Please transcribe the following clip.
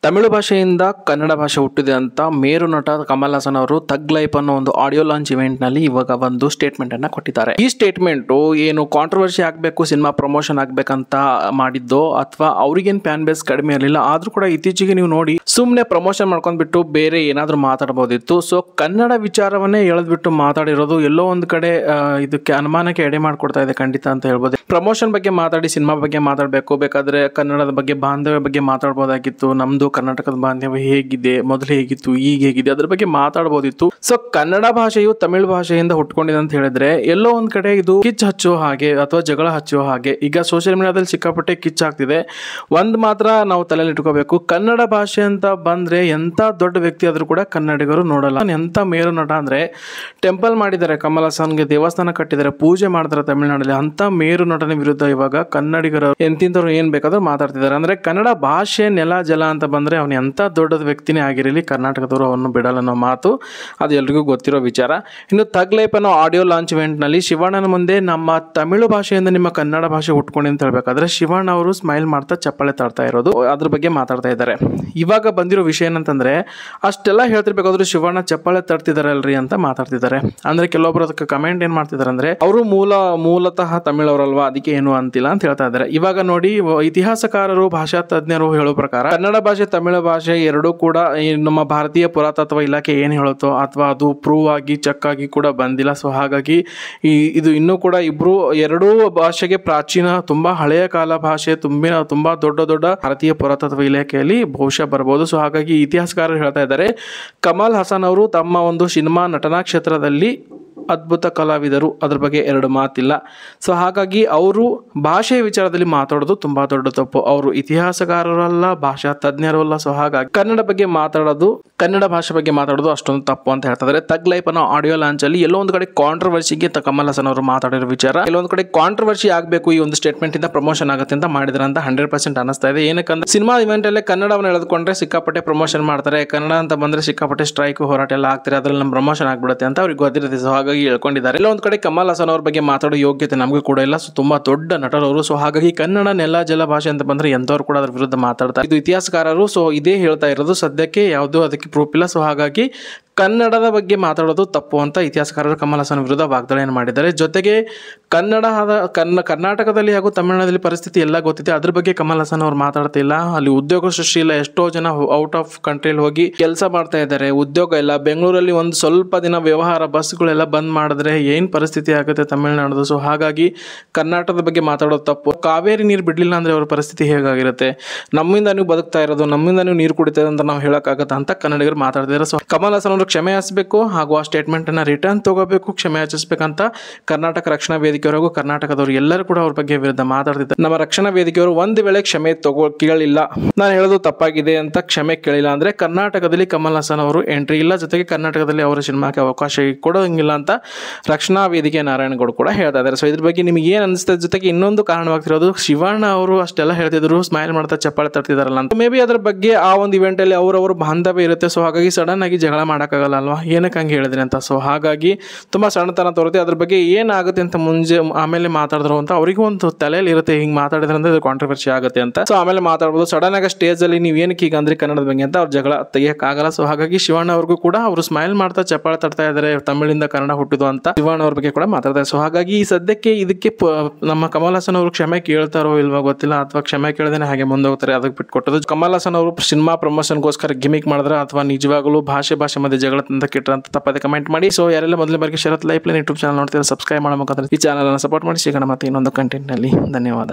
ತಮಿಳು ಭಾಷೆಯಿಂದ ಕನ್ನಡ ಭಾಷೆ ಹುಟ್ಟಿದೆ ಅಂತ ಮೇರು ನಟ ಕಮಲ್ ಹಾಸನ್ ಅವರು ಥಗ್ ಲೈಫ್ ಅನ್ನೋ ಒಂದು ಆಡಿಯೋ ಲಾಂಚ್ ಇವೆಂಟ್ ನಲ್ಲಿ ಇವಾಗ ಒಂದು ಸ್ಟೇಟ್ಮೆಂಟ್ ಅನ್ನ ಕೊಟ್ಟಿದ್ದಾರೆ. ಈ ಸ್ಟೇಟ್ಮೆಂಟ್ ಏನು ಕಾಂಟ್ರವರ್ಸಿ ಆಗಬೇಕು, ಸಿನಿಮಾ ಪ್ರಮೋಷನ್ ಆಗಬೇಕಂತ ಮಾಡಿದ್ದೋ ಅಥವಾ ಅವ್ರಿಗೇನು ಫ್ಯಾನ್ ಬೇಸ್ ಕಡಿಮೆ ಇರಲಿಲ್ಲ, ಆದ್ರೂ ಕೂಡ ಇತ್ತೀಚೆಗೆ ನೀವು ನೋಡಿ ಸುಮ್ಮನೆ ಪ್ರಮೋಷನ್ ಮಾಡ್ಕೊಂಡ್ಬಿಟ್ಟು ಬೇರೆ ಏನಾದರೂ ಮಾತಾಡಬಹುದಿತ್ತು. ಸೊ ಕನ್ನಡ ವಿಚಾರವನ್ನೇ ಎಳೆದ್ಬಿಟ್ಟು ಮಾತಾಡಿರೋದು ಎಲ್ಲೋ ಒಂದು ಕಡೆ ಇದಕ್ಕೆ ಅನುಮಾನಕ್ಕೆ ಎಡೆ ಮಾಡಿಕೊಡ್ತಾ ಇದೆ ಖಂಡಿತ ಅಂತ ಹೇಳ್ಬೋದು. ಪ್ರಮೋಷನ್ ಬಗ್ಗೆ ಮಾತಾಡಿ ಸಿನಿಮಾ ಬಗ್ಗೆ ಮಾತಾಡಬೇಕು, ಬೇಕಾದ್ರೆ ಕನ್ನಡದ ಬಗ್ಗೆ ಬಾಂಧವ್ಯ ಬಗ್ಗೆ ಮಾತಾಡ್ಬೋದಾಗಿತ್ತು. ನಮ್ದು ಕರ್ನಾಟಕದ ಬಾಂಧವ್ಯ ಹೇಗಿದೆ, ಮೊದಲು ಹೇಗಿತ್ತು, ಈಗ ಹೇಗಿದೆ, ಅದ್ರ ಬಗ್ಗೆ ಮಾತಾಡಬಹುದಿತ್ತು. ಸೊ ಕನ್ನಡ ಭಾಷೆಯು ತಮಿಳು ಭಾಷೆಯಿಂದ ಹುಟ್ಕೊಂಡಿದೆ ಅಂತ ಹೇಳಿದ್ರೆ ಎಲ್ಲೋ ಒಂದ್ ಕಡೆ ಇದು ಕಿಚ್ಚು ಹಚ್ಚುವ ಹಾಗೆ ಅಥವಾ ಜಗಳ ಹಚ್ಚುವ ಹಾಗೆ. ಈಗ ಸೋಷಿಯಲ್ ಮೀಡಿಯಾದಲ್ಲಿ ಸಿಕ್ಕಾಪಟ್ಟೆ ಕಿಚ್ಚಾಗ್ತಿದೆ. ಒಂದ್ ಮಾತ್ರ ನಾವು ತಲೆಯಲ್ಲಿ ಇಟ್ಕೋಬೇಕು, ಕನ್ನಡ ಭಾಷೆ ಅಂತ ಬಂದ್ರೆ ಎಂತ ದೊಡ್ಡ ವ್ಯಕ್ತಿ ಆದ್ರೂ ಕೂಡ ಕನ್ನಡಿಗರು ನೋಡಲ್ಲ. ಎಂತ ಮೇರು ನಟ ಅಂದ್ರೆ ಟೆಂಪಲ್ ಮಾಡಿದ್ದಾರೆ, ಕಮಲ್ ಹಾಸನ್ಗೆ ದೇವಸ್ಥಾನ ಕಟ್ಟಿದ್ದಾರೆ, ಪೂಜೆ ಮಾಡ್ತಾರೆ ತಮಿಳುನಾಡಲ್ಲಿ. ಅಂತ ಮೇರು ನಟನ ವಿರುದ್ಧ ಇವಾಗ ಕನ್ನಡಿಗರು ಎಂತಿಂತವ್ರು ಏನ್ ಬೇಕಾದ್ರೂ ಮಾತಾಡ್ತಿದ್ದಾರೆ. ಅಂದ್ರೆ ಕನ್ನಡ ಭಾಷೆ ನೆಲ ಜಲ ಅಂತ ಬಂದ್ರೆ ಅವನು ಎಂತ ದೊಡ್ಡ ವ್ಯಕ್ತಿನೇ ಆಗಿರಲಿ, ಕರ್ನಾಟಕದವರು ಅವನು ಬಿಡಲ್ಲ ಅನ್ನೋ ಮಾತು ಅದು ಎಲ್ರಿಗೂ ಗೊತ್ತಿರೋ ವಿಚಾರ. ಇನ್ನು ಥಗ್ ಲೈಫ್ ಅನ್ನೋ ಆಡಿಯೋ ಲಾಂಚ್ ಇವೆಂಟ್ ನಲ್ಲಿ ಶಿವಣ್ಣನ ಮುಂದೆ ನಮ್ಮ ತಮಿಳು ಭಾಷೆಯಿಂದ ನಿಮ್ಮ ಕನ್ನಡ ಭಾಷೆ ಹುಟ್ಕೊಂಡು ಅಂತ ಹೇಳ್ಬೇಕಾದ್ರೆ ಶಿವಣ್ಣ ಅವರು ಸ್ಮೈಲ್ ಮಾಡ್ತಾ ಚಪ್ಪಾಳೆ ತಾಡ್ತಾ ಇರೋದು, ಅದ್ರ ಬಗ್ಗೆ ಮಾತಾಡ್ತಾ ಇದ್ದಾರೆ. ಇವಾಗ ಬಂದಿರೋ ವಿಷಯ ಏನಂತಂದ್ರೆ ಅಷ್ಟೆಲ್ಲ ಹೇಳ್ತಿರ್ಬೇಕಾದ್ರೂ ಶಿವಣ್ಣ ಚಪ್ಪಾಳೆ ತಡ್ತಿದಾರಲ್ರಿ ಅಂತ ಮಾತಾಡ್ತಿದ್ದಾರೆ. ಅಂದ್ರೆ ಕೆಲವೊಬ್ರು ಅದಕ್ಕೆ ಕಮೆಂಟ್ ಏನ್ ಮಾಡ್ತಿದ್ದಾರೆ ಅಂದ್ರೆ ಅವರು ಮೂಲತಃ ತಮಿಳವರಲ್ವಾ, ಅದಕ್ಕೆ ಏನು ಅಂತಿಲ್ಲ ಅಂತ ಹೇಳ್ತಾ ಇದ್ದಾರೆ. ಇವಾಗ ನೋಡಿ, ಇತಿಹಾಸಕಾರರು ಭಾಷಾ ತಜ್ಞರು ಹೇಳೋ ಪ್ರಕಾರ ಕನ್ನಡ ಭಾಷೆ ತಮಿಳು ಭಾಷೆ ಎರಡೂ ಕೂಡ ನಮ್ಮ ಭಾರತೀಯ ಪುರಾತತ್ವ ಇಲಾಖೆ ಏನು ಹೇಳುತ್ತೋ ಅಥವಾ ಅದು ಪ್ರೂವ್ ಆಗಿ ಚೆಕ್ ಆಗಿ ಕೂಡ ಬಂದಿಲ್ಲ. ಸೊ ಹಾಗಾಗಿ ಇದು ಇನ್ನೂ ಕೂಡ ಎರಡೂ ಭಾಷೆಗೆ ಪ್ರಾಚೀನ ತುಂಬಾ ಹಳೆಯ ಕಾಲ ಭಾಷೆ, ತುಂಬಾ ದೊಡ್ಡ ಭಾರತೀಯ ಪುರಾತತ್ವ ಇಲಾಖೆಯಲ್ಲಿ ಬಹುಶಃ ಬರಬಹುದು. ಸೊ ಹಾಗಾಗಿ ಇತಿಹಾಸಕಾರರು ಹೇಳ್ತಾ ಇದ್ದಾರೆ, ಕಮಲ್ ಹಾಸನ್ ಅವರು ತಮ್ಮ ಒಂದು ಸಿನಿಮಾ ನಟನಾ ಕ್ಷೇತ್ರದಲ್ಲಿ ಅದ್ಭುತ ಕಲಾವಿದರು, ಅದ್ರ ಬಗ್ಗೆ ಎರಡು ಮಾತಿಲ್ಲ. ಸೊ ಹಾಗಾಗಿ ಅವರು ಭಾಷೆಯ ವಿಚಾರದಲ್ಲಿ ಮಾತಾಡೋದು ತುಂಬಾ ದೊಡ್ಡ ತಪ್ಪು. ಅವರು ಇತಿಹಾಸಕಾರರಲ್ಲ, ಭಾಷಾ ತಜ್ಞರು ಅಲ್ಲ. ಸೊ ಹಾಗಾಗಿ ಕನ್ನಡ ಭಾಷೆ ಬಗ್ಗೆ ಮಾತಾಡೋದು ಅಷ್ಟೊಂದು ತಪ್ಪು ಅಂತ ಹೇಳ್ತಾರೆ. ಥಗ್ ಲೈಫ್ ಅನ್ನೋ ಆಡಿಯೋ ಲಾಂಚ್ ಅಲ್ಲಿ ಎಲ್ಲೋ ಒಂದು ಕಡೆ ಕಾಂಟ್ರವರ್ಸಿಗೆ ಕಮಲ್ ಹಾಸನ್ ಅವರು ಮಾತಾಡಿರೋ ವಿಚಾರ ಎಲ್ಲೊಂದು ಕಡೆ ಕಾಂಟ್ರವರ್ಸಿ ಆಗಬೇಕು, ಈ ಒಂದು ಸ್ಟೇಟ್ಮೆಂಟ್ ಇಂದ ಪ್ರಮೋಷನ್ ಆಗುತ್ತೆ ಅಂತ ಮಾಡಿದ್ರೆ ಅಂತ 100% ಅನಿಸ್ತಾ ಇದೆ. ಏನಕ್ಕಂದ್ರೆ ಸಿನಿಮಾ ಇವೆಂಟ್ ಅಲ್ಲೇ ಕನ್ನಡವನ್ನು ಎಳೆದುಕೊಂಡ್ರೆ ಸಿಕ್ಕಾಪಟ್ಟೆ ಪ್ರಮೋಷನ್ ಮಾಡ್ತಾರೆ, ಕನ್ನಡ ಅಂತ ಬಂದ್ರೆ ಸಿಕ್ಕಾಪಟ್ಟೆ ಸ್ಟ್ರೈಕ್ ಹೋರಾಟ ಎಲ್ಲ ಆಗ್ತಾರೆ, ಅದ್ರಲ್ಲಿ ನಮ್ಮ ಪ್ರಮೋಷನ್ ಆಗ್ಬಿಡುತ್ತೆ ಅಂತ ಅವ್ರಿಗೆ ಗೊತ್ತಿರುತ್ತೆ. ಸೊ ಹಾಗಾಗಿ ಹೇಳ್ಕೊಂಡಿದ್ದಾರೆ. ಎಲ್ಲ ಒಂದ್ ಕಡೆ ಕಮಲ್ ಹಾಸನ್ ಅವ್ರ ಬಗ್ಗೆ ಮಾತಾಡೋ ಯೋಗ್ಯತೆ ನಮಗೂ ಕೂಡ ಇಲ್ಲ. ಸೊ ತುಂಬಾ ದೊಡ್ಡ ನಟರವರು. ಸೊ ಹಾಗಾಗಿ ಕನ್ನಡ ನೆಲ ಜಲ ಭಾಷೆ ಅಂತ ಬಂದ್ರೆ ಎಂತವ್ರು ಕೂಡ ಅದ್ರ ವಿರುದ್ಧ ಮಾತಾಡ್ತಾರೆ. ಇದು ಇತಿಹಾಸಕಾರರು ಸೊ ಇದೇ ಹೇಳ್ತಾ ಇರೋದು, ಸದ್ಯಕ್ಕೆ ಯಾವುದೂ ಅದಕ್ಕೆ ಪ್ರೂಫ್ ಇಲ್ಲ. ಸೊ ಹಾಗಾಗಿ ಕನ್ನಡದ ಬಗ್ಗೆ ಮಾತಾಡೋದು ತಪ್ಪು ಅಂತ ಇತಿಹಾಸಕಾರರು ಕಮಲ್ ಹಾಸನ್ ವಿರುದ್ಧ ವಾಗ್ದಾಳಿಯನ್ನು ಮಾಡಿದ್ದಾರೆ. ಜೊತೆಗೆ ಕರ್ನಾಟಕದಲ್ಲಿ ಹಾಗೂ ತಮಿಳುನಾಡಲ್ಲಿ ಪರಿಸ್ಥಿತಿ ಎಲ್ಲ ಗೊತ್ತಿದೆ, ಅದ್ರ ಬಗ್ಗೆ ಕಮಲ್ ಹಾಸನ್ ಅವ್ರು ಮಾತಾಡ್ತಿಲ್ಲ. ಅಲ್ಲಿ ಉದ್ಯೋಗ ಸೃಷ್ಟಿ ಇಲ್ಲ, ಎಷ್ಟೋ ಜನ ಔಟ್ ಆಫ್ ಕಂಟ್ರಿಯಲ್ಲಿ ಹೋಗಿ ಕೆಲಸ ಮಾಡ್ತಾ ಇದ್ದಾರೆ, ಉದ್ಯೋಗ ಇಲ್ಲ. ಬೆಂಗಳೂರಲ್ಲಿ ಒಂದು ಸ್ವಲ್ಪ ದಿನ ವ್ಯವಹಾರ ಬಸ್ಗಳೆಲ್ಲ ಬಂದ್ ಮಾಡಿದ್ರೆ ಏನ್ ಪರಿಸ್ಥಿತಿ ಆಗುತ್ತೆ ತಮಿಳುನಾಡು. ಸೊ ಹಾಗಾಗಿ ಕರ್ನಾಟಕದ ಬಗ್ಗೆ ಮಾತಾಡೋದು ತಪ್ಪು. ಕಾವೇರಿ ನೀರು ಬಿಡ್ಲಿಲ್ಲ ಅಂದ್ರೆ ಅವ್ರ ಪರಿಸ್ಥಿತಿ ಹೇಗಾಗಿರುತ್ತೆ, ನಮ್ಮಿಂದ ನೀವು ಬದುಕ್ತಾ ಇರೋದು, ನಮ್ಮಿಂದ ನೀವು ನೀರು ಕುಡಿತಾ ಅಂತ ನಾವು ಹೇಳಕ್ಕಾಗತ್ತ ಅಂತ ಕನ್ನಡಿಗರು ಮಾತಾಡ್ತಿದ್ದಾರೆ. ಸೊ ಕಮಲ್ ಹಾಸನ್ ಕ್ಷಮೆ ಯಾಚಿಸಬೇಕು ಹಾಗೂ ಆ ಸ್ಟೇಟ್ಮೆಂಟ್ ಅನ್ನ ರಿಟರ್ನ್ ತಗೋಬೇಕು, ಕ್ಷಮೆ ಯಾಚಿಸಬೇಕಂತ ಕರ್ನಾಟಕ ರಕ್ಷಣಾ ವೇದಿಕೆಯವರೆಗೂ ಕರ್ನಾಟಕದವರು ಎಲ್ಲರೂ ಕೂಡ ಅವ್ರ ಬಗ್ಗೆ ವಿರುದ್ಧ ಮಾತಾಡ್ತಿದ್ದಾರೆ. ನಮ್ಮ ರಕ್ಷಣಾ ವೇದಿಕೆಯವರು ಒಂದು ವೇಳೆ ಕ್ಷಮೆ ಕೇಳಿಲ್ಲ, ನಾನು ಹೇಳೋದು ತಪ್ಪಾಗಿದೆ ಅಂತ ಕ್ಷಮೆ ಕೇಳಿಲ್ಲ ಅಂದ್ರೆ ಕರ್ನಾಟಕದಲ್ಲಿ ಕಮಲ್ ಹಾಸನ್ ಅವರು ಎಂಟ್ರಿ ಇಲ್ಲ, ಜೊತೆಗೆ ಕರ್ನಾಟಕದಲ್ಲಿ ಅವರ ಸಿನಿಮಾಕ್ಕೆ ಅವಕಾಶ ಕೊಡೋಂಗಿಲ್ಲ ಅಂತ ರಕ್ಷಣಾ ವೇದಿಕೆ ನಾರಾಯಣಗೌಡ ಕೂಡ ಹೇಳ್ತಾ ಇದ್ದಾರೆ. ಸೊ ಇದ್ರ ಬಗ್ಗೆ ನಿಮ್ಗೆ ಏನ್ ಅನಿಸ್ತದೆ? ಜೊತೆಗೆ ಇನ್ನೊಂದು ಕಾರಣವಾಗ್ತಿರೋದು, ಶಿವಣ್ಣ ಅವರು ಅಷ್ಟೆಲ್ಲ ಹೇಳ್ತಿದ್ರು, ಸ್ಮೈಲ್ ಮಾಡ್ತಾ ಚಪ್ಪಾಳೆ ತರ್ತಿದಾರಲ್ಲ ಅಂತ. ಮೇ ಬಿ ಅದ್ರ ಬಗ್ಗೆ ಆ ಒಂದು ಇವೆಂಟ್ ಅಲ್ಲಿ ಅವ್ರವ್ರ ಬಾಂಧವ್ಯ ಇರುತ್ತೆ. ಸೊ ಹಾಗಾಗಿ ಸಡನ್ ಆಗಿ ಜಗಳ ಮಾಡಕ್ಕಾಗಲ್ಲ ಅಲ್ವಾ, ಏನಕ್ಕೆ ಹಂಗೆ ಹೇಳಿದ್ರಿ ಅಂತ. ಸೊ ಹಾಗಾಗಿ ತುಂಬಾ ಸಣ್ಣತನ ತೋರುತ್ತೆ. ಅದ್ರ ಬಗ್ಗೆ ಏನಾಗುತ್ತೆ ಅಂತ ಆಮೇಲೆ ಮಾತಾಡಿದ್ರು ಅಂತ ಅವರಿಗೂ ಒಂದು ತಲೆಯಲ್ಲಿ ಇರುತ್ತೆ, ಹಿಂಗೆ ಮಾತಾಡಿದ್ರೆ ಅಂದ್ರೆ ಕಾಂಟ್ರವರ್ಸಿ ಆಗುತ್ತೆ ಅಂತ. ಸೊ ಆಮೇಲೆ ಮಾತಾಡ್ಬೋದು. ಸಡನ್ ಆಗಿ ಸ್ಟೇಜ್ ಅಲ್ಲಿ ನೀವು ಏನಕ್ಕೆ ಈಗ ಅಂದ್ರೆ ಕನ್ನಡದ ಬಗ್ಗೆ ಅಂತ ಅವ್ರ ಜಗಳ ತೆಗಿಯಕ್ಕಾಗಲ್ಲ. ಸೊ ಹಾಗಾಗಿ ಶಿವಣ್ಣ ಅವ್ರಿಗೂ ಕೂಡ ಅವರು ಸ್ಮೈಲ್ ಮಾಡ್ತಾ ಚಪ್ಪಾಳೆ ತಡ್ತಾ ಇದ್ದಾರೆ, ತಮಿಳಿಂದ ಕನ್ನಡ ಹುಟ್ಟಿದ್ದು ಅಂತ ಶಿವಣ್ಣ ಅವ್ರ ಬಗ್ಗೆ ಕೂಡ ಮಾತಾಡ್ತಾರೆ. ಸೊ ಹಾಗಾಗಿ ಈ ಸದ್ಯಕ್ಕೆ ಇದಕ್ಕೆ ನಮ್ಮ ಕಮಲ್ ಹಾಸನ್ ಅವರು ಕ್ಷಮೆ ಕೇಳ್ತಾರೋ ಇಲ್ವಾ ಗೊತ್ತಿಲ್ಲ, ಅಥವಾ ಕ್ಷಮೆ ಕೇಳದೇನೆ ಹಾಗೆ ಮುಂದೋಗ್ತಾರೆ, ಅದಕ್ಕೆ ಬಿಟ್ಕೊಟ್ಟದು. ಕಮಲ್ ಹಾಸನ್ ಅವರು ಸಿನಿಮಾ ಪ್ರಮೋಷನ್ಗೋಸ್ಕರ ಗಿಮಿಕ್ ಮಾಡಿದ್ರೆ ಅಥವಾ ನಿಜವಾಗಲೂ ಭಾಷೆ ಮಧ್ಯೆ ಜಗಳ ಅಂತ ಕೆಟ್ಟರೆ ಅಂತ ತಪ್ಪದೆ ಕಮೆಂಟ್ ಮಾಡಿ. ಸೊ ಯಾರೆಲ್ಲ ಮೊದಲ ಬಾರಿಗೆ ಶರತ್ ಲೈಫ್ ಲೈನ್ ಯೂಟ್ಯೂಬ್ ಚಾನಲ್ ನೋಡ್ತೀರಾ, ಸಬ್ಸ್ಕ್ರೈಬ್ ಮಾಡಬೇಕಾದ್ರೆ ಈ ಚಾನಲ್ ಅನ್ನು ಸಪೋರ್ಟ್ ಮಾಡಿ. ಸಿಗೋಣ ಮತ್ತೆ ಇನ್ನೊಂದು ಕಂಟೆಂಟ್ ನಲ್ಲಿ. ಧನ್ಯವಾದ.